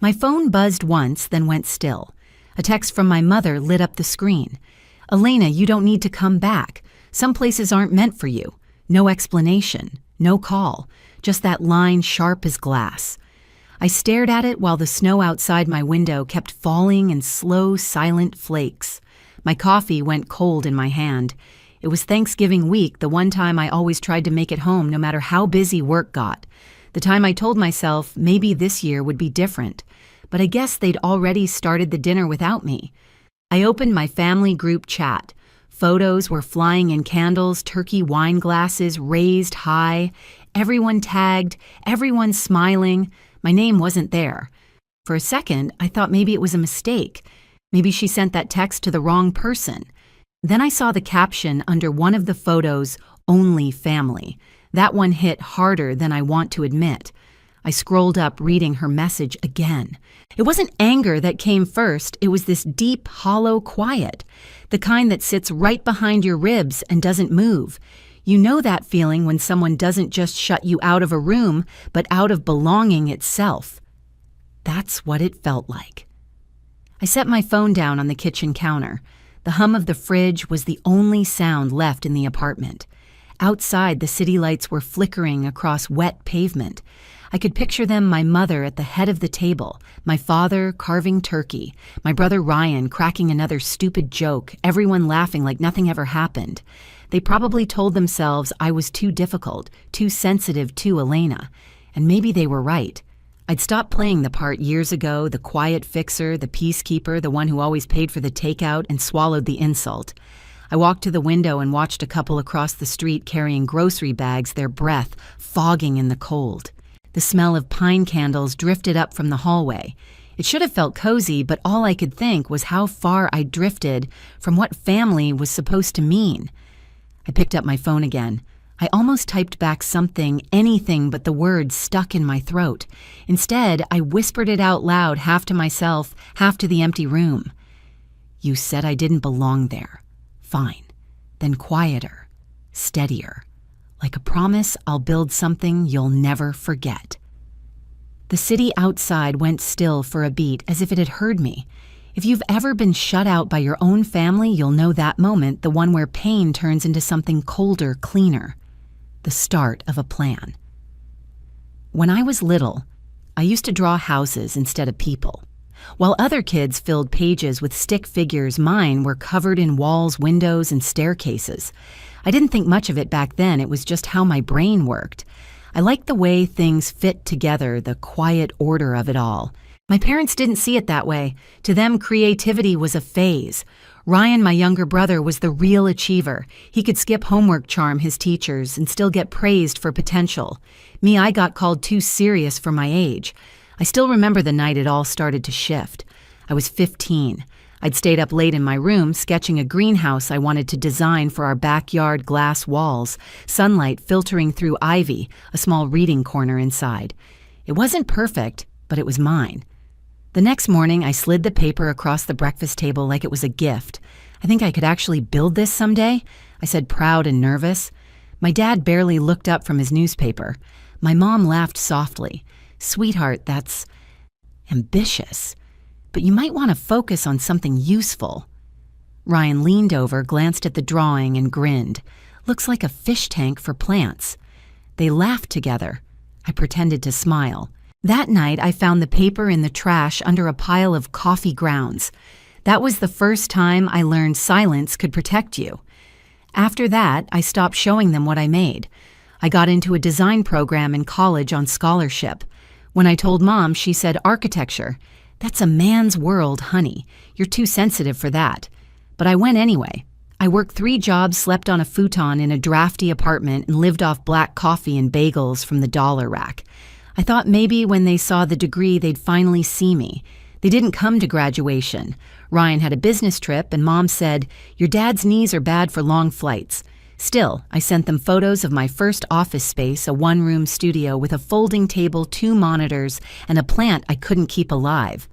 My phone buzzed once, then went still. A text from my mother lit up the screen. "Elena, you don't need to come back. Some places aren't meant for you." No explanation, no call, just that line sharp as glass. I stared at it while the snow outside my window kept falling in slow, silent flakes. My coffee went cold in my hand. It was Thanksgiving week, the one time I always tried to make it home no matter how busy work got. The time I told myself maybe this year would be different. But I guess they'd already started the dinner without me. I opened my family group chat. Photos were flying in candles, turkey wine glasses raised high. Everyone tagged, everyone smiling. My name wasn't there. For a second, I thought maybe it was a mistake. Maybe she sent that text to the wrong person. Then I saw the caption under one of the photos, "Only family." That one hit harder than I want to admit. I scrolled up, reading her message again. It wasn't anger that came first, it was this deep, hollow quiet. The kind that sits right behind your ribs and doesn't move. You know that feeling when someone doesn't just shut you out of a room, but out of belonging itself. That's what it felt like. I set my phone down on the kitchen counter. The hum of the fridge was the only sound left in the apartment. Outside, the city lights were flickering across wet pavement. I could picture them, my mother at the head of the table, my father carving turkey, my brother Ryan cracking another stupid joke, everyone laughing like nothing ever happened. They probably told themselves I was too difficult, too sensitive to Elena. And maybe they were right. I'd stopped playing the part years ago, the quiet fixer, the peacekeeper, the one who always paid for the takeout and swallowed the insult. I walked to the window and watched a couple across the street carrying grocery bags, their breath fogging in the cold. The smell of pine candles drifted up from the hallway. It should have felt cozy, but all I could think was how far I drifted from what family was supposed to mean. I picked up my phone again. I almost typed back something, anything but the words stuck in my throat. Instead, I whispered it out loud, half to myself, half to the empty room. "You said I didn't belong there. Fine. Then quieter, steadier. Like a promise I'll build something you'll never forget." The city outside went still for a beat, as if it had heard me. If you've ever been shut out by your own family, you'll know that moment, the one where pain turns into something colder, cleaner. The start of a plan. When I was little, I used to draw houses instead of people. While other kids filled pages with stick figures, mine were covered in walls, windows, and staircases. I didn't think much of it back then, it was just how my brain worked. I liked the way things fit together, the quiet order of it all. My parents didn't see it that way. To them, creativity was a phase. Ryan, my younger brother, was the real achiever. He could skip homework, charm his teachers, and still get praised for potential. Me, I got called too serious for my age. I still remember the night it all started to shift. I was 15. I'd stayed up late in my room sketching a greenhouse I wanted to design for our backyard glass walls, sunlight filtering through ivy, a small reading corner inside. It wasn't perfect, but it was mine. The next morning, I slid the paper across the breakfast table like it was a gift. "I think I could actually build this someday," I said, proud and nervous. My dad barely looked up from his newspaper. My mom laughed softly. "Sweetheart, that's ambitious. But you might want to focus on something useful." Ryan leaned over, glanced at the drawing, and grinned. "Looks like a fish tank for plants." They laughed together. I pretended to smile. That night, I found the paper in the trash under a pile of coffee grounds. That was the first time I learned silence could protect you. After that, I stopped showing them what I made. I got into a design program in college on scholarship. When I told Mom, she said, "Architecture. That's a man's world, honey. You're too sensitive for that." But I went anyway. I worked 3 jobs, slept on a futon in a drafty apartment, and lived off black coffee and bagels from the dollar rack. I thought maybe when they saw the degree, they'd finally see me. They didn't come to graduation. Ryan had a business trip, and Mom said, "Your dad's knees are bad for long flights." Still, I sent them photos of my first office space, a 1-room studio with a folding table, 2 monitors, and a plant I couldn't keep alive.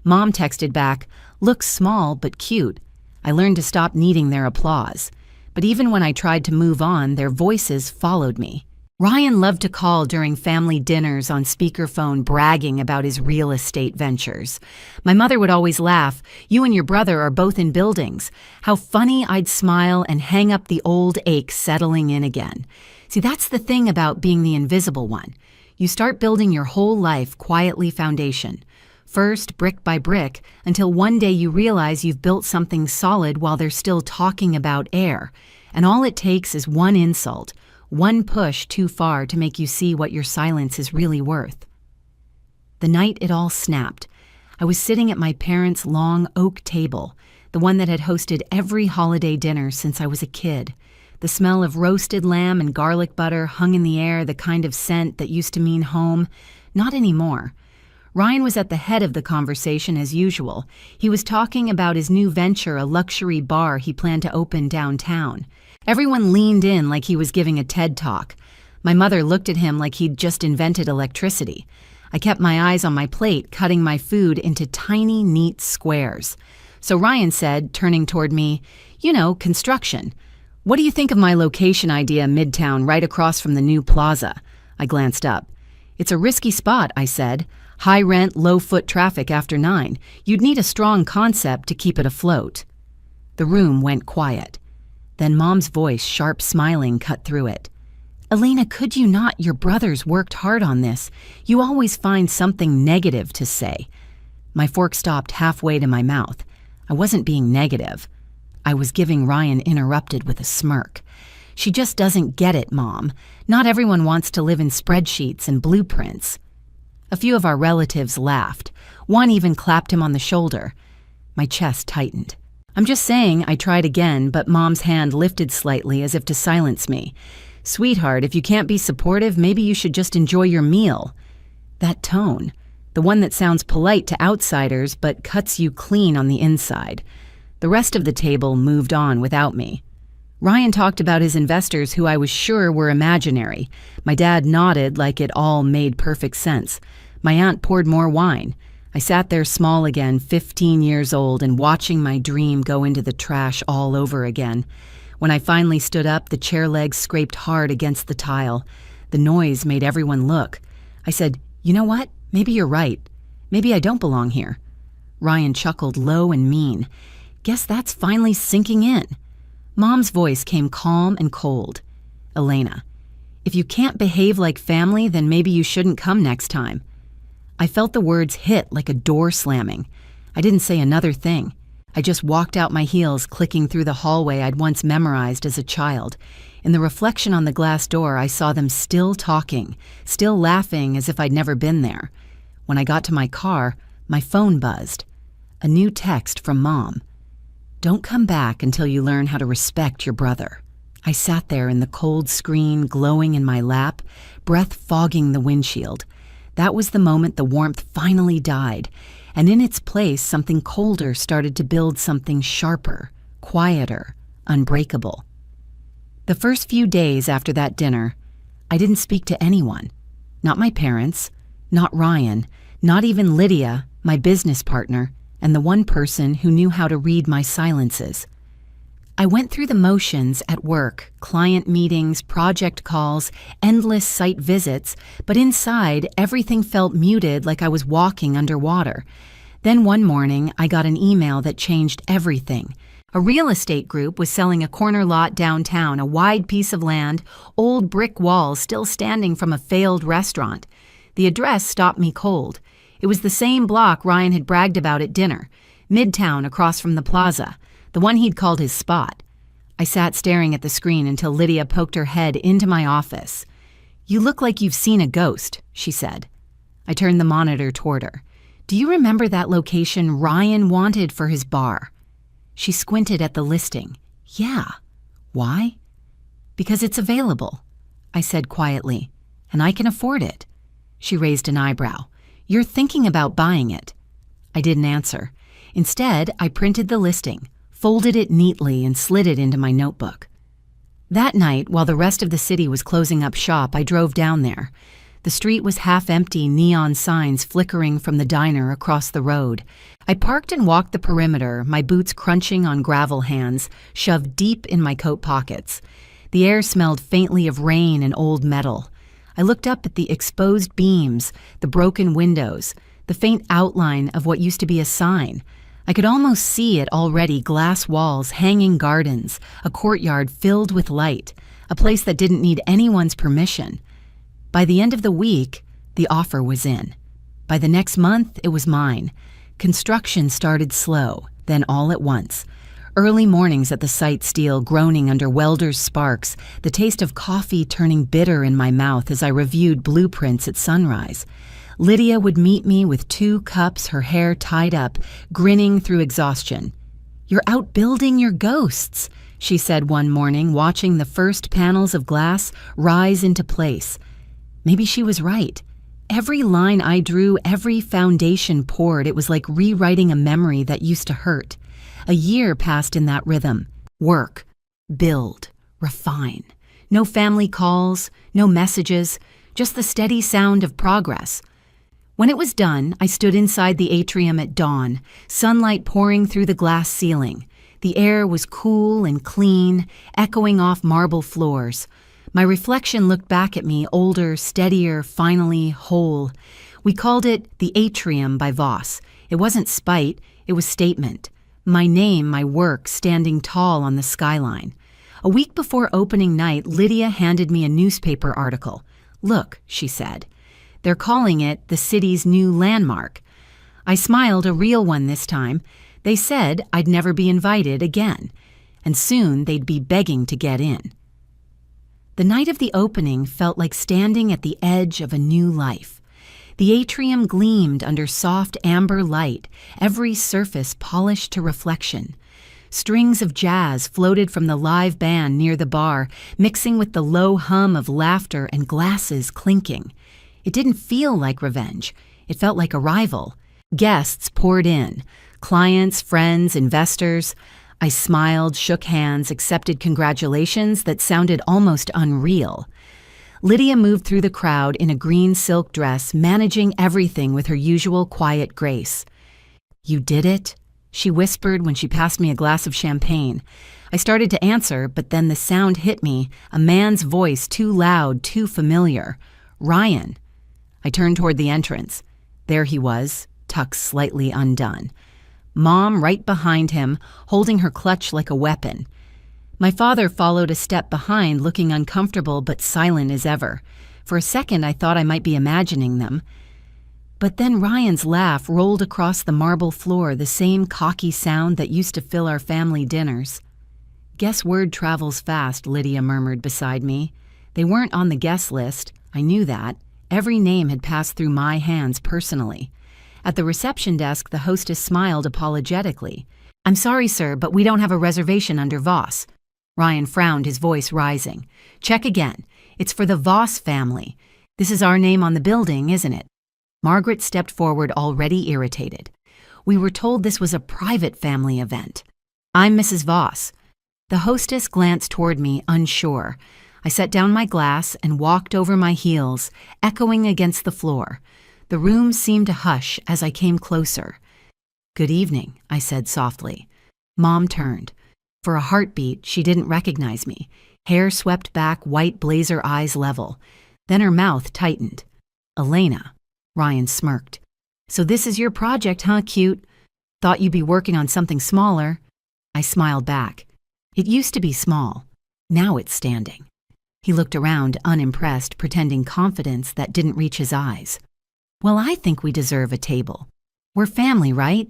Mom texted back, "Looks small, but cute." I learned to stop needing their applause. But even when I tried to move on, their voices followed me. Ryan loved to call during family dinners on speakerphone bragging about his real estate ventures. My mother would always laugh, "You and your brother are both in buildings." How funny I'd smile and hang up the old ache settling in again. See, that's the thing about being the invisible one. You start building your whole life quietly foundation. First, brick by brick, until one day you realize you've built something solid while they're still talking about air. And all it takes is one insult, one push too far to make you see what your silence is really worth. The night it all snapped, I was sitting at my parents' long oak table, the one that had hosted every holiday dinner since I was a kid. The smell of roasted lamb and garlic butter hung in the air, the kind of scent that used to mean home. Not anymore. Ryan was at the head of the conversation as usual. He was talking about his new venture, a luxury bar he planned to open downtown. Everyone leaned in like he was giving a TED Talk. My mother looked at him like he'd just invented electricity. I kept my eyes on my plate, cutting my food into tiny, neat squares. So Ryan said, turning toward me, "You know, construction. What do you think of my location idea, Midtown, right across from the new plaza?" I glanced up. "It's a risky spot," I said. "High rent, low foot traffic after 9. You'd need a strong concept to keep it afloat." The room went quiet. Then Mom's voice, sharp smiling, cut through it. "Elena, could you not? Your brothers worked hard on this. You always find something negative to say." My fork stopped halfway to my mouth. I wasn't being negative. I was giving Ryan interrupted with a smirk. "She just doesn't get it, Mom. Not everyone wants to live in spreadsheets and blueprints." A few of our relatives laughed. One even clapped him on the shoulder. My chest tightened. "I'm just saying," I tried again, but Mom's hand lifted slightly as if to silence me. "Sweetheart, if you can't be supportive, maybe you should just enjoy your meal." That tone, the one that sounds polite to outsiders but cuts you clean on the inside. The rest of the table moved on without me. Ryan talked about his investors who I was sure were imaginary. My dad nodded like it all made perfect sense. My aunt poured more wine. I sat there small again, 15 years old, and watching my dream go into the trash all over again. When I finally stood up, the chair legs scraped hard against the tile. The noise made everyone look. I said, "You know what? Maybe you're right. Maybe I don't belong here." Ryan chuckled low and mean. "Guess that's finally sinking in." Mom's voice came calm and cold. "Elena, if you can't behave like family, then maybe you shouldn't come next time." I felt the words hit like a door slamming. I didn't say another thing. I just walked out my heels, clicking through the hallway I'd once memorized as a child. In the reflection on the glass door, I saw them still talking, still laughing as if I'd never been there. When I got to my car, my phone buzzed. A new text from Mom. "Don't come back until you learn how to respect your brother." I sat there in the cold screen glowing in my lap, breath fogging the windshield. That was the moment the warmth finally died, and in its place something colder started to build, something sharper, quieter, unbreakable. The first few days after that dinner, I didn't speak to anyone. Not my parents, not Ryan, not even Lydia, my business partner, and the one person who knew how to read my silences. I went through the motions at work, client meetings, project calls, endless site visits, but inside, everything felt muted like I was walking underwater. Then one morning, I got an email that changed everything. A real estate group was selling a corner lot downtown, a wide piece of land, old brick walls still standing from a failed restaurant. The address stopped me cold. It was the same block Ryan had bragged about at dinner, Midtown across from the plaza, the one he'd called his spot. I sat staring at the screen until Lydia poked her head into my office. "You look like you've seen a ghost," she said. I turned the monitor toward her. "Do you remember that location Ryan wanted for his bar?" She squinted at the listing. "Yeah." "Why?" "Because it's available," I said quietly, "and I can afford it." She raised an eyebrow. "You're thinking about buying it." I didn't answer. Instead, I printed the listing, folded it neatly, and slid it into my notebook. That night, while the rest of the city was closing up shop, I drove down there. The street was half empty, neon signs flickering from the diner across the road. I parked and walked the perimeter, my boots crunching on gravel hands, shoved deep in my coat pockets. The air smelled faintly of rain and old metal. I looked up at the exposed beams, the broken windows, the faint outline of what used to be a sign. I could almost see it already: glass walls, hanging gardens, a courtyard filled with light, a place that didn't need anyone's permission. By the end of the week, the offer was in. By the next month, it was mine. Construction started slow, then all at once. Early mornings at the site steel groaning under welders' sparks, the taste of coffee turning bitter in my mouth as I reviewed blueprints at sunrise. Lydia would meet me with 2 cups, her hair tied up, grinning through exhaustion. "You're out building your ghosts," she said one morning, watching the first panels of glass rise into place. Maybe she was right. Every line I drew, every foundation poured, it was like rewriting a memory that used to hurt. A year passed in that rhythm. Work, build, refine. No family calls, no messages, just the steady sound of progress. When it was done, I stood inside the atrium at dawn, sunlight pouring through the glass ceiling. The air was cool and clean, echoing off marble floors. My reflection looked back at me, older, steadier, finally whole. We called it the Atrium by Voss. It wasn't spite, it was statement. My name, my work, standing tall on the skyline. A week before opening night, Lydia handed me a newspaper article. "Look," she said. "They're calling it the city's new landmark." I smiled, a real one this time. They said I'd never be invited again, and soon they'd be begging to get in. The night of the opening felt like standing at the edge of a new life. The atrium gleamed under soft amber light, every surface polished to reflection. Strings of jazz floated from the live band near the bar, mixing with the low hum of laughter and glasses clinking. It didn't feel like revenge. It felt like arrival. Guests poured in. Clients, friends, investors. I smiled, shook hands, accepted congratulations that sounded almost unreal. Lydia moved through the crowd in a green silk dress, managing everything with her usual quiet grace. "You did it?" she whispered when she passed me a glass of champagne. I started to answer, but then the sound hit me, a man's voice, too loud, too familiar. "Ryan." I turned toward the entrance. There he was, tux slightly undone. Mom right behind him, holding her clutch like a weapon. My father followed a step behind, looking uncomfortable but silent as ever. For a second, I thought I might be imagining them. But then Ryan's laugh rolled across the marble floor, the same cocky sound that used to fill our family dinners. "Guess word travels fast," Lydia murmured beside me. They weren't on the guest list. I knew that. Every name had passed through my hands personally. At the reception desk, the hostess smiled apologetically. "I'm sorry, sir, but we don't have a reservation under Voss." Ryan frowned, his voice rising. "Check again. It's for the Voss family. This is our name on the building, isn't it?" Margaret stepped forward, already irritated. "We were told this was a private family event." "I'm Mrs. Voss." The hostess glanced toward me, unsure. I set down my glass and walked over my heels, echoing against the floor. The room seemed to hush as I came closer. "Good evening," I said softly. Mom turned. For a heartbeat, she didn't recognize me. Hair swept back, white blazer eyes level. Then her mouth tightened. "Elena." Ryan smirked. "So this is your project, huh, cute? Thought you'd be working on something smaller." I smiled back. "It used to be small. Now it's standing." He looked around, unimpressed, pretending confidence that didn't reach his eyes. "Well, I think we deserve a table. We're family, right?"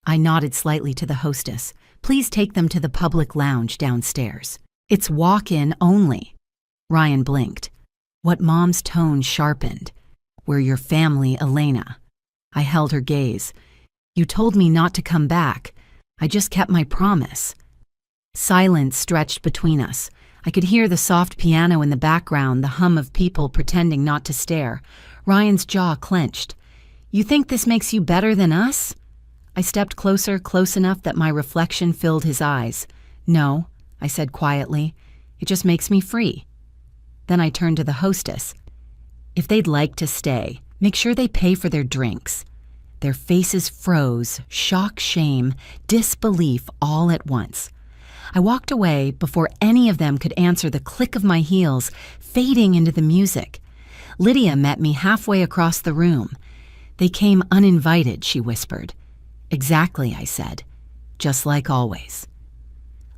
I nodded slightly to the hostess. "Please take them to the public lounge downstairs. It's walk-in only." Ryan blinked. What Mom's tone sharpened. "We're your family, Elena." I held her gaze. "You told me not to come back. I just kept my promise." Silence stretched between us. I could hear the soft piano in the background, the hum of people pretending not to stare. Ryan's jaw clenched. "You think this makes you better than us?" I stepped closer, close enough that my reflection filled his eyes. "No," I said quietly. "It just makes me free." Then I turned to the hostess. "If they'd like to stay, make sure they pay for their drinks." Their faces froze, shock, shame, disbelief all at once. I walked away before any of them could answer the click of my heels, fading into the music. Lydia met me halfway across the room. They came uninvited, she whispered. Exactly, I said. Just like always.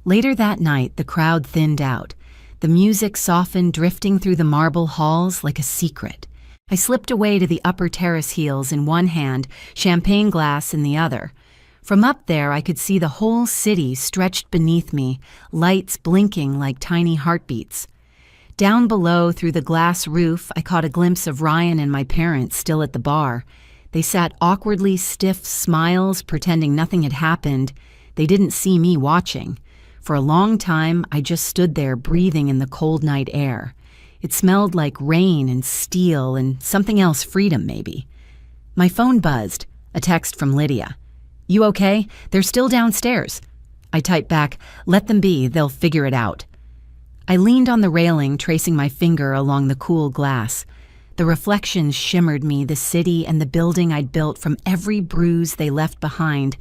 Later that night, the crowd thinned out. The music softened, drifting through the marble halls like a secret. I slipped away to the upper terrace heels in one hand, champagne glass in the other. From up there, I could see the whole city stretched beneath me, lights blinking like tiny heartbeats. Down below, through the glass roof, I caught a glimpse of Ryan and my parents still at the bar. They sat awkwardly stiff smiles, pretending nothing had happened. They didn't see me watching. For a long time, I just stood there breathing in the cold night air. It smelled like rain and steel and something else, freedom maybe. My phone buzzed, a text from Lydia. You okay? They're still downstairs. I typed back, let them be, they'll figure it out. I leaned on the railing, tracing my finger along the cool glass. The reflections shimmered me, the city and the building I'd built from every bruise they left behind.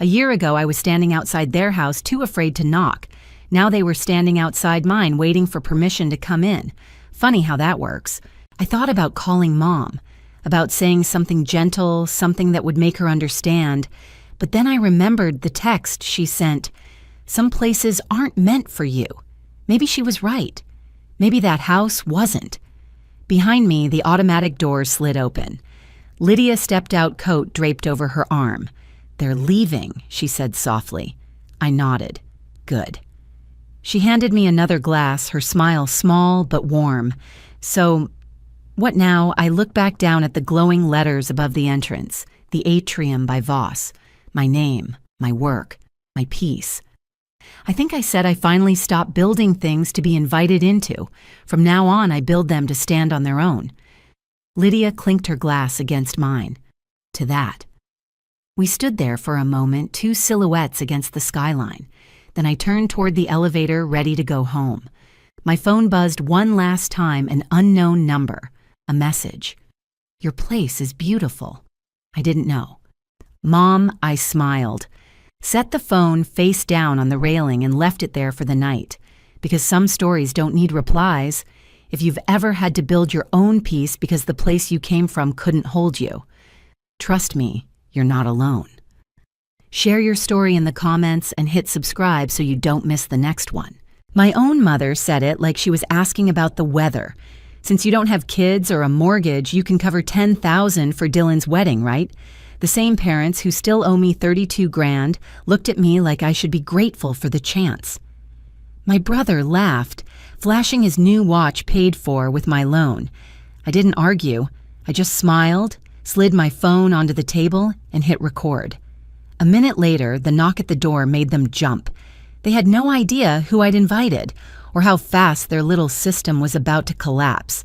A year ago, I was standing outside their house, too afraid to knock. Now they were standing outside mine, waiting for permission to come in. Funny how that works. I thought about calling Mom, about saying something gentle, something that would make her understand. But then I remembered the text she sent. Some places aren't meant for you. Maybe she was right. Maybe that house wasn't. Behind me, the automatic door slid open. Lydia stepped out, coat draped over her arm. They're leaving, she said softly. I nodded. Good. She handed me another glass, her smile small but warm. So, what now? I looked back down at the glowing letters above the entrance. The Atrium by Voss. My name, my work, my peace. I think I said I finally stopped building things to be invited into. From now on, I build them to stand on their own. Lydia clinked her glass against mine. To that. We stood there for a moment, two silhouettes against the skyline. Then I turned toward the elevator, ready to go home. My phone buzzed one last time, an unknown number. A message. Your place is beautiful. I didn't know. Mom, I smiled. Set the phone face down on the railing and left it there for the night. Because some stories don't need replies. If you've ever had to build your own peace because the place you came from couldn't hold you, trust me, you're not alone. Share your story in the comments and hit subscribe so you don't miss the next one. My own mother said it like she was asking about the weather. Since you don't have kids or a mortgage, you can cover $10,000 for Dylan's wedding, right? The same parents who still owe me $32 grand looked at me like I should be grateful for the chance. My brother laughed, flashing his new watch paid for with my loan. I didn't argue. I just smiled, slid my phone onto the table, and hit record. A minute later, the knock at the door made them jump. They had no idea who I'd invited or how fast their little system was about to collapse.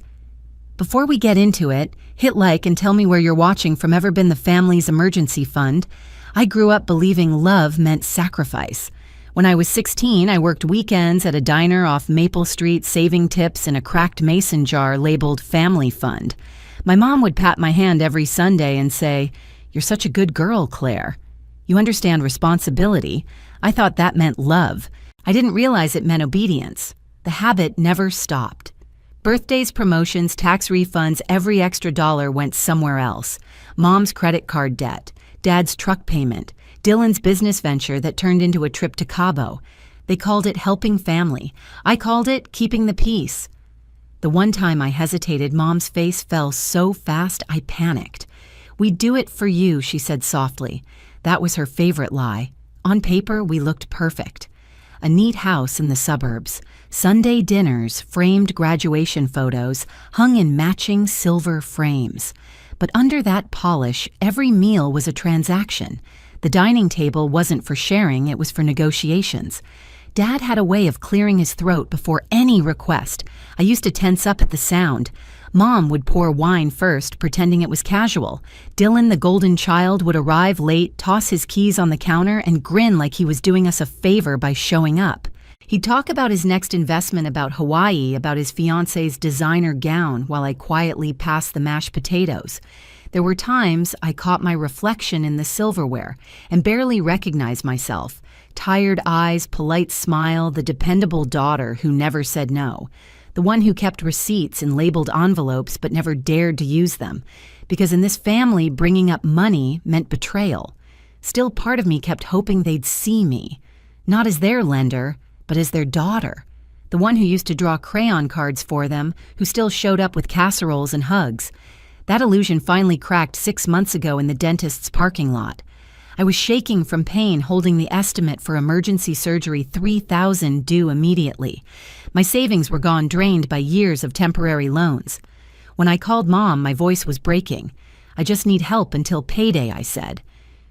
Before we get into it, hit like and tell me where you're watching from Ever Been the Family's Emergency Fund. I grew up believing love meant sacrifice. When I was 16, I worked weekends at a diner off Maple Street, saving tips in a cracked mason jar labeled Family Fund. My mom would pat my hand every Sunday and say, "You're such a good girl, Claire. You understand responsibility." I thought that meant love. I didn't realize it meant obedience. The habit never stopped. Birthdays, promotions, tax refunds, every extra dollar went somewhere else. Mom's credit card debt, Dad's truck payment, Dylan's business venture that turned into a trip to Cabo. They called it helping family. I called it keeping the peace. The one time I hesitated, Mom's face fell so fast I panicked. "We do it for you," she said softly. That was her favorite lie. On paper, we looked perfect. A neat house in the suburbs, Sunday dinners, framed graduation photos, hung in matching silver frames. But under that polish, every meal was a transaction. The dining table wasn't for sharing, it was for negotiations. Dad had a way of clearing his throat before any request. I used to tense up at the sound. Mom would pour wine first, pretending it was casual. Dylan, the golden child, would arrive late, toss his keys on the counter, and grin like he was doing us a favor by showing up. He'd talk about his next investment, about Hawaii, about his fiancée's designer gown, while I quietly passed the mashed potatoes. There were times I caught my reflection in the silverware and barely recognized myself. Tired eyes, polite smile, the dependable daughter who never said no. the one who kept receipts in labeled envelopes but never dared to use them, because in this family, bringing up money meant betrayal. Still, part of me kept hoping they'd see me, not as their lender, but as their daughter, the one who used to draw crayon cards for them, who still showed up with casseroles and hugs. That illusion finally cracked 6 months ago in the dentist's parking lot. I was shaking from pain, holding the estimate for emergency surgery $3,000 due immediately. My savings were gone, drained by years of temporary loans. When I called Mom, my voice was breaking. "I just need help until payday," I said.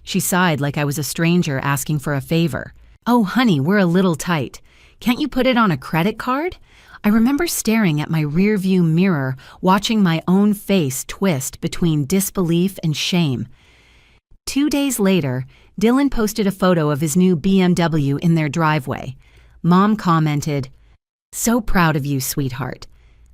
She sighed like I was a stranger asking for a favor. "Oh, honey, we're a little tight. Can't you put it on a credit card?" I remember staring at my rearview mirror, watching my own face twist between disbelief and shame. 2 days later, Dylan posted a photo of his new BMW in their driveway. Mom commented, "So proud of you, sweetheart."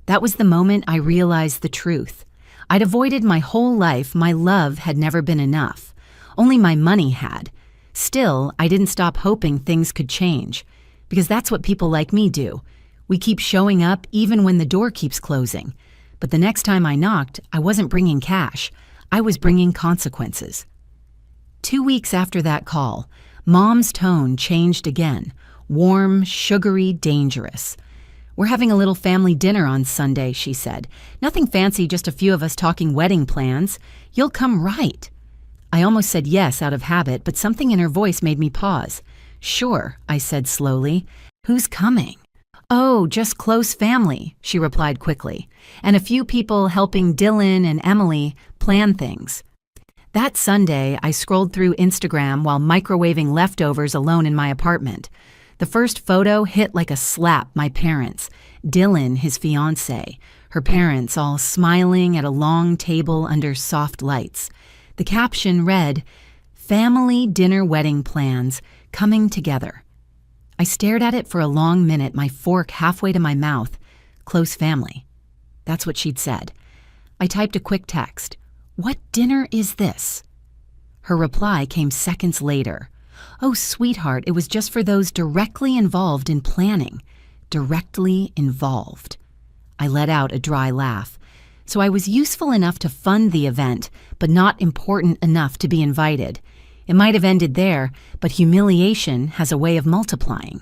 That was the moment I realized the truth. I'd avoided my whole life. My love had never been enough. Only my money had. Still, I didn't stop hoping things could change, because that's what people like me do. We keep showing up even when the door keeps closing. But the next time I knocked, I wasn't bringing cash. I was bringing consequences. 2 weeks after that call, Mom's tone changed again. Warm, sugary, dangerous. "We're having a little family dinner on Sunday," she said. "Nothing fancy, just a few of us talking wedding plans. You'll come, right?" I almost said yes out of habit, but something in her voice made me pause. "Sure," I said slowly. "Who's coming?" "Oh, just close family," she replied quickly, "and a few people helping Dylan and Emily plan things." That Sunday, I scrolled through Instagram while microwaving leftovers alone in my apartment. The first photo hit like a slap my parents, Dylan, his fiancée, her parents all smiling at a long table under soft lights. The caption read, "Family dinner wedding plans coming together." I stared at it for a long minute, my fork halfway to my mouth. Close family. That's what she'd said. I typed a quick text. "What dinner is this?" Her reply came seconds later. "Oh, sweetheart, it was just for those directly involved in planning." Directly involved. I let out a dry laugh. So I was useful enough to fund the event, but not important enough to be invited. It might have ended there, but humiliation has a way of multiplying.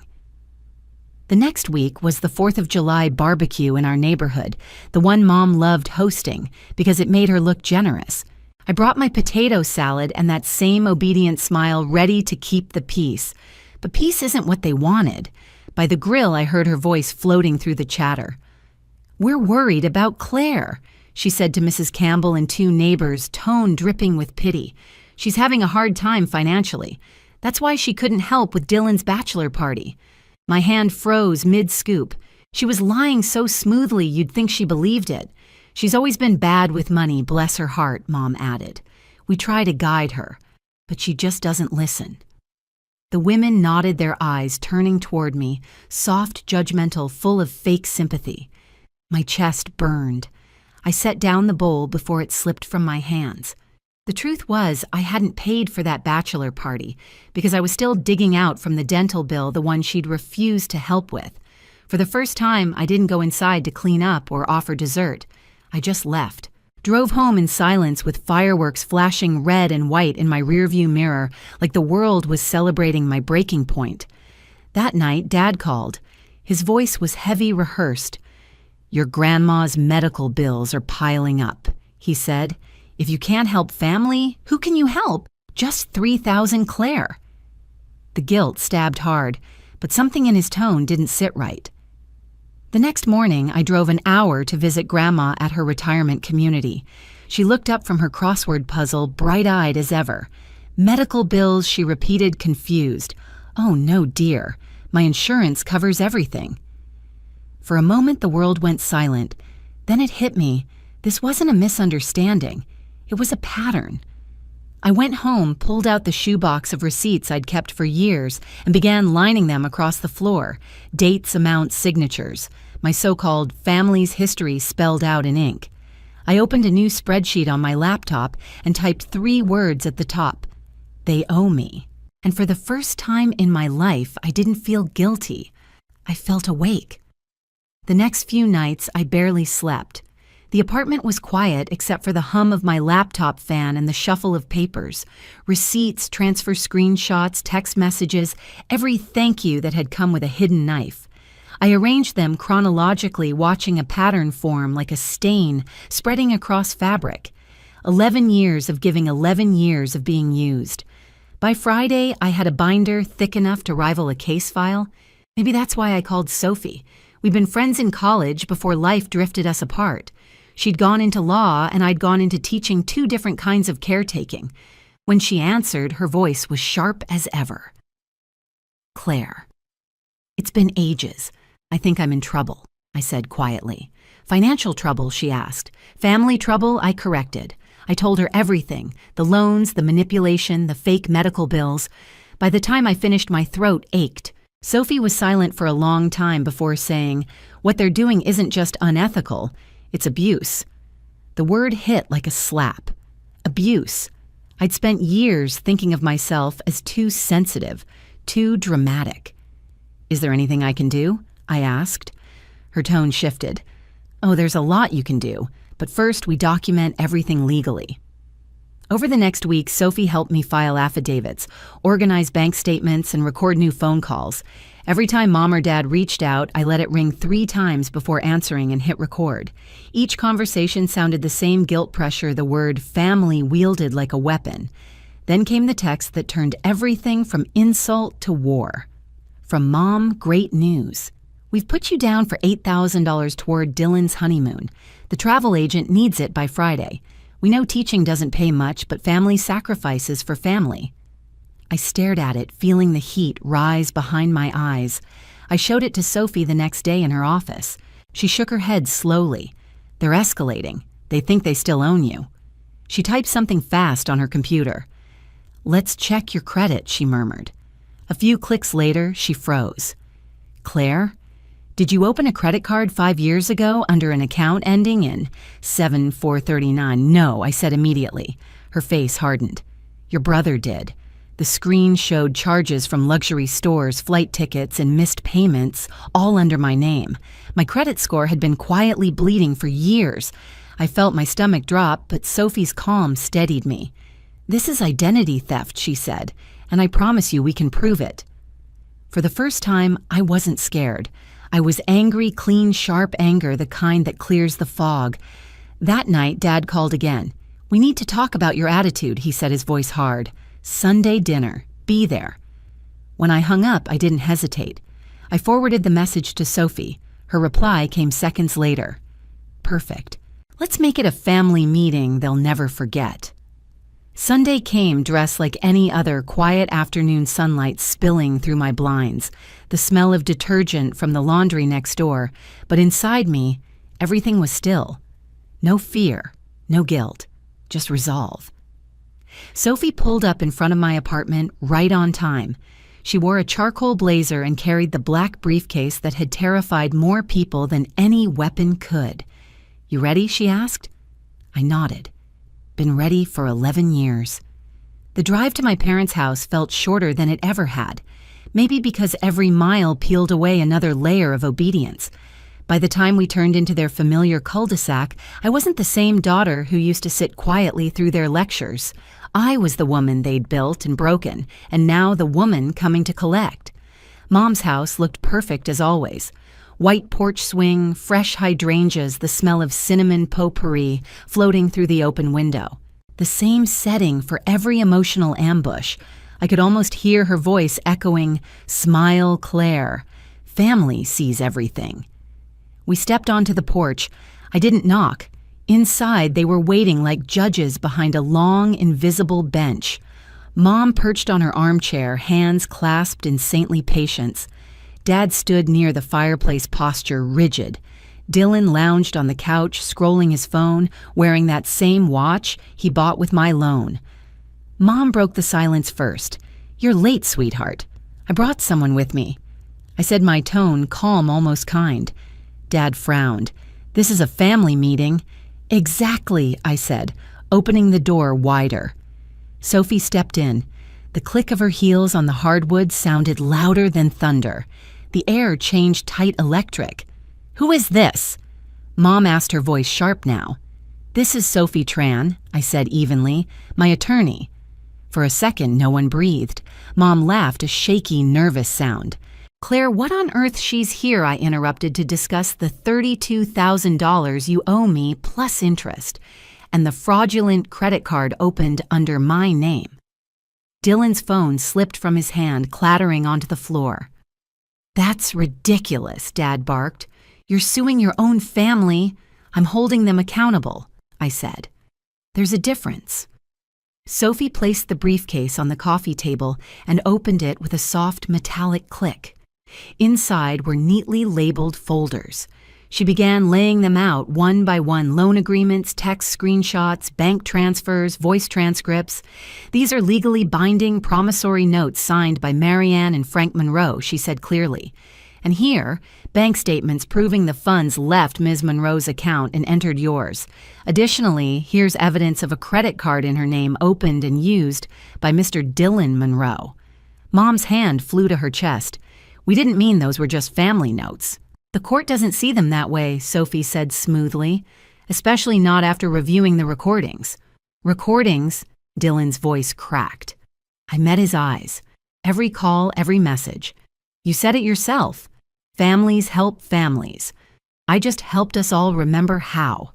The next week was the 4th of July barbecue in our neighborhood, the one Mom loved hosting because it made her look generous. I brought my potato salad and that same obedient smile, ready to keep the peace. But peace isn't what they wanted. By the grill, I heard her voice floating through the chatter. "We're worried about Claire," she said to Mrs. Campbell and 2 neighbors, tone dripping with pity. "She's having a hard time financially. That's why she couldn't help with Dylan's bachelor party." My hand froze mid-scoop. She was lying so smoothly you'd think she believed it. "She's always been bad with money, bless her heart," Mom added. "We try to guide her, but she just doesn't listen." The women nodded their eyes, turning toward me, soft, judgmental, full of fake sympathy. My chest burned. I set down the bowl before it slipped from my hands. The truth was, I hadn't paid for that bachelor party because I was still digging out from the dental bill, the one she'd refused to help with. For the first time, I didn't go inside to clean up or offer dessert. I just left. Drove home in silence with fireworks flashing red and white in my rearview mirror, like the world was celebrating my breaking point. That night, Dad called. His voice was heavy, rehearsed. "Your grandma's medical bills are piling up," he said. "If you can't help family, who can you help? Just 3,000 Claire." The guilt stabbed hard, but something in his tone didn't sit right. The next morning, I drove an hour to visit Grandma at her retirement community. She looked up from her crossword puzzle, bright-eyed as ever. "Medical bills," she repeated, confused. "Oh, no, dear. My insurance covers everything." For a moment, the world went silent. Then it hit me. This wasn't a misunderstanding. It was a pattern. I went home, pulled out the shoebox of receipts I'd kept for years, and began lining them across the floor. Dates, amounts, signatures. My so-called family's history spelled out in ink. I opened a new spreadsheet on my laptop and typed 3 words at the top. "They owe me." And for the first time in my life, I didn't feel guilty. I felt awake. The next few nights, I barely slept. The apartment was quiet except for the hum of my laptop fan and the shuffle of papers, receipts, transfer screenshots, text messages, every thank you that had come with a hidden knife. I arranged them chronologically, watching a pattern form like a stain spreading across fabric. 11 years of giving 11 years of being used. By Friday, I had a binder thick enough to rival a case file. Maybe that's why I called Sophie. We'd been friends in college before life drifted us apart. She'd gone into law and I'd gone into teaching 2 different kinds of caretaking. When she answered, her voice was sharp as ever. Claire. It's been ages. I think I'm in trouble, I said quietly. Financial trouble, she asked. Family trouble, I corrected. I told her everything, the loans, the manipulation, the fake medical bills. By the time I finished, my throat ached. Sophie was silent for a long time before saying, "What they're doing isn't just unethical, it's abuse." The word hit like a slap. Abuse. I'd spent years thinking of myself as too sensitive, too dramatic. "Is there anything I can do?" I asked. Her tone shifted. "Oh, there's a lot you can do, but first we document everything legally." Over the next week, Sophie helped me file affidavits, organize bank statements, and record new phone calls. Every time Mom or Dad reached out, I let it ring 3 times before answering and hit record. Each conversation sounded the same guilt pressure the word family wielded like a weapon. Then came the text that turned everything from insult to war. From Mom, great news. "We've put you down for $8,000 toward Dylan's honeymoon. The travel agent needs it by Friday. We know teaching doesn't pay much, but family sacrifices for family." I stared at it, feeling the heat rise behind my eyes. I showed it to Sophie the next day in her office. She shook her head slowly. "They're escalating. They think they still own you." She typed something fast on her computer. "Let's check your credit," she murmured. A few clicks later, she froze. "Claire? Did you open a credit card 5 years ago under an account ending in 7439? "No," I said immediately. Her face hardened. "Your brother did." The screen showed charges from luxury stores, flight tickets, and missed payments, all under my name. My credit score had been quietly bleeding for years. I felt my stomach drop, but Sophie's calm steadied me. "This is identity theft," she said, "and I promise you we can prove it." For the first time, I wasn't scared. I was angry, clean, sharp anger, the kind that clears the fog. That night, Dad called again. "We need to talk about your attitude," he said, his voice hard. "Sunday dinner. Be there." When I hung up, I didn't hesitate. I forwarded the message to Sophie. Her reply came seconds later. "Perfect. Let's make it a family meeting they'll never forget." Sunday came dressed like any other, quiet afternoon sunlight spilling through my blinds, the smell of detergent from the laundry next door, but inside me, everything was still. No fear, no guilt, just resolve. Sophie pulled up in front of my apartment right on time. She wore a charcoal blazer and carried the black briefcase that had terrified more people than any weapon could. "You ready?" she asked. I nodded. Been ready for 11 years. The drive to my parents' house felt shorter than it ever had, maybe because every mile peeled away another layer of obedience. By the time we turned into their familiar cul-de-sac, I wasn't the same daughter who used to sit quietly through their lectures. I was the woman they'd built and broken, and now the woman coming to collect. Mom's house looked perfect as always. White porch swing, fresh hydrangeas, the smell of cinnamon potpourri floating through the open window. The same setting for every emotional ambush. I could almost hear her voice echoing, "Smile, Claire. Family sees everything." We stepped onto the porch. I didn't knock. Inside, they were waiting like judges behind a long, invisible bench. Mom perched on her armchair, hands clasped in saintly patience. Dad stood near the fireplace posture, rigid. Dylan lounged on the couch, scrolling his phone, wearing that same watch he bought with my loan. Mom broke the silence first. "You're late, sweetheart. I brought someone with me." I said, my tone calm, almost kind. Dad frowned. "This is a family meeting." "Exactly," I said, opening the door wider. Sophie stepped in. The click of her heels on the hardwood sounded louder than thunder. The air changed tight electric. Who is this?" Mom asked, her voice sharp now. "This is Sophie Tran," I said evenly, "my attorney." For a second, no one breathed. Mom laughed, a shaky, nervous sound. "Claire, what on earth she's here," I interrupted, "to discuss the $32,000 you owe me plus interest, and the fraudulent credit card opened under my name." Dylan's phone slipped from his hand, clattering onto the floor. "That's ridiculous," Dad barked. "You're suing your own family." "I'm holding them accountable," I said. "There's a difference." Sophie placed the briefcase on the coffee table and opened it with a soft metallic click. Inside were neatly labeled folders. She began laying them out one by one: loan agreements, text screenshots, bank transfers, voice transcripts. "These are legally binding promissory notes signed by Marianne and Frank Monroe," she said clearly. "And here, bank statements proving the funds left Ms. Monroe's account and entered yours. Additionally, here's evidence of a credit card in her name opened and used by Mr. Dylan Monroe." Mom's hand flew to her chest. "We didn't mean those were just family notes." "The court doesn't see them that way," Sophie said smoothly, "especially not after reviewing the recordings." "Recordings?" Dylan's voice cracked. I met his eyes. Every call, every message. "You said it yourself. Families help families. I just helped us all remember how."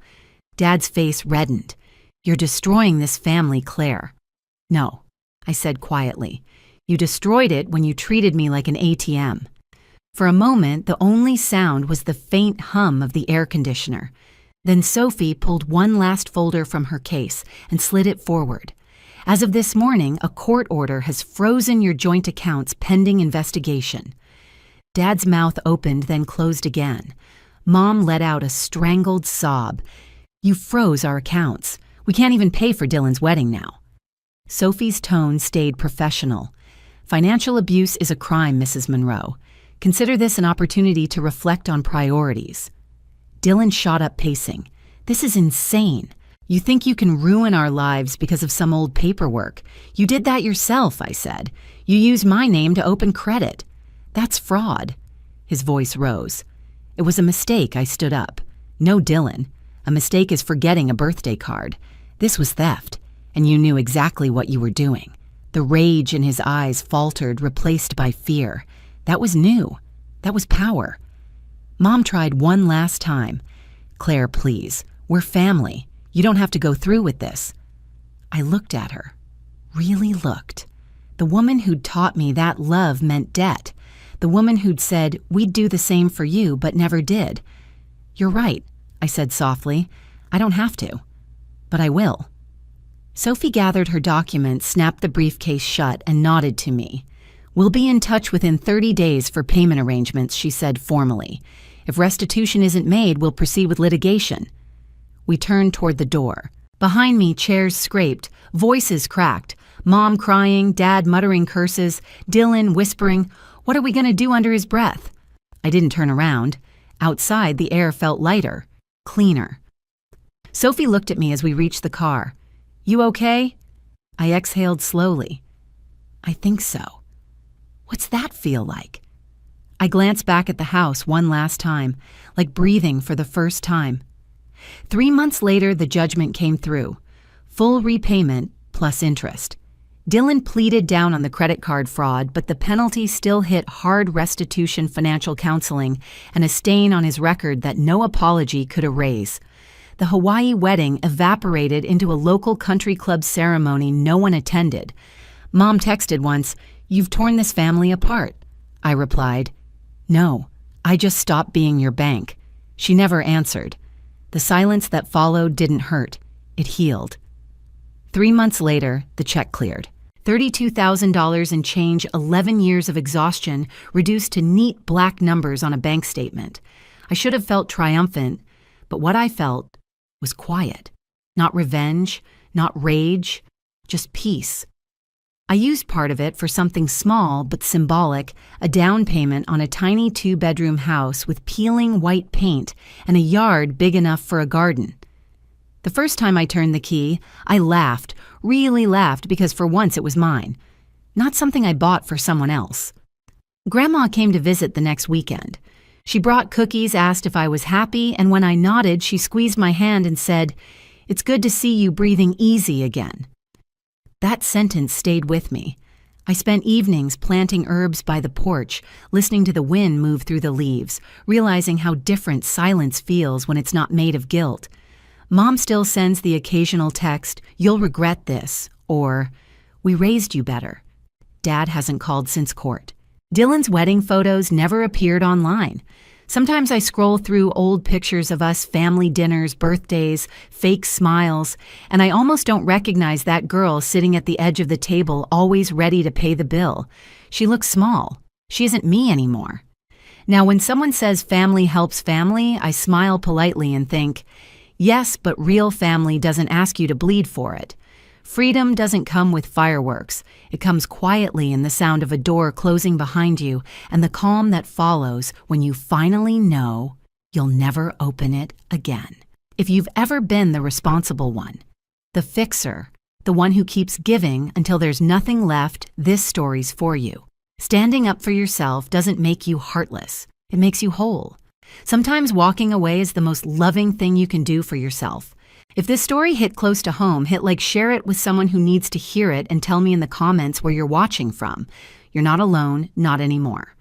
Dad's face reddened. "You're destroying this family, Claire." "No," I said quietly. "You destroyed it when you treated me like an ATM." For a moment, the only sound was the faint hum of the air conditioner. Then Sophie pulled one last folder from her case and slid it forward. "As of this morning, a court order has frozen your joint accounts pending investigation." Dad's mouth opened, then closed again. Mom let out a strangled sob. "You froze our accounts. We can't even pay for Dylan's wedding now." Sophie's tone stayed professional. "Financial abuse is a crime, Mrs. Monroe. Consider this an opportunity to reflect on priorities." Dylan shot up, pacing. "This is insane. You think you can ruin our lives because of some old paperwork. You did that yourself," I said. "You used my name to open credit. That's fraud." His voice rose. "It was a mistake," I stood up. "No, Dylan. A mistake is forgetting a birthday card. This was theft, and you knew exactly what you were doing." The rage in his eyes faltered, replaced by fear. That was new. That was power. Mom tried one last time. "Claire, please. We're family. You don't have to go through with this." I looked at her. Really looked. The woman who'd taught me that love meant debt. The woman who'd said, "We'd do the same for you," but never did. "You're right," I said softly. "I don't have to. But I will." Sophie gathered her documents, snapped the briefcase shut, and nodded to me. "We'll be in touch within 30 days for payment arrangements," she said formally. "If restitution isn't made, we'll proceed with litigation." We turned toward the door. Behind me, chairs scraped, voices cracked, Mom crying, Dad muttering curses, Dylan whispering, "What are we going to do?" under his breath. I didn't turn around. Outside, the air felt lighter, cleaner. Sophie looked at me as we reached the car. "You okay?" I exhaled slowly. "I think so." "What's that feel like?" I glanced back at the house one last time, like breathing for the first time. 3 months later, the judgment came through. Full repayment plus interest. Dylan pleaded down on the credit card fraud, but the penalty still hit hard restitution financial counseling and a stain on his record that no apology could erase. The Hawaii wedding evaporated into a local country club ceremony no one attended. Mom texted once, "You've torn this family apart." I replied, "No, I just stopped being your bank." She never answered. The silence that followed didn't hurt. It healed. 3 months later, the check cleared. $32,000 and change, 11 years of exhaustion reduced to neat black numbers on a bank statement. I should have felt triumphant, but what I felt was quiet. Not revenge, not rage, just peace. I used part of it for something small but symbolic, a down payment on a tiny 2-bedroom house with peeling white paint and a yard big enough for a garden. The first time I turned the key, I laughed, really laughed, because for once it was mine, not something I bought for someone else. Grandma came to visit the next weekend. She brought cookies, asked if I was happy, and when I nodded, she squeezed my hand and said, "It's good to see you breathing easy again." That sentence stayed with me. I spent evenings planting herbs by the porch, listening to the wind move through the leaves, realizing how different silence feels when it's not made of guilt. Mom still sends the occasional text, "You'll regret this," or "We raised you better." Dad hasn't called since court. Dylan's wedding photos never appeared online. Sometimes I scroll through old pictures of us, family dinners, birthdays, fake smiles, and I almost don't recognize that girl sitting at the edge of the table, always ready to pay the bill. She looks small. She isn't me anymore. Now, when someone says family helps family, I smile politely and think, yes, but real family doesn't ask you to bleed for it. Freedom doesn't come with fireworks. It comes quietly in the sound of a door closing behind you and the calm that follows when you finally know you'll never open it again. If you've ever been the responsible one, the fixer, the one who keeps giving until there's nothing left, this story's for you. Standing up for yourself doesn't make you heartless. It makes you whole. Sometimes walking away is the most loving thing you can do for yourself. If this story hit close to home, hit like, share it with someone who needs to hear it, and tell me in the comments where you're watching from. You're not alone, not anymore.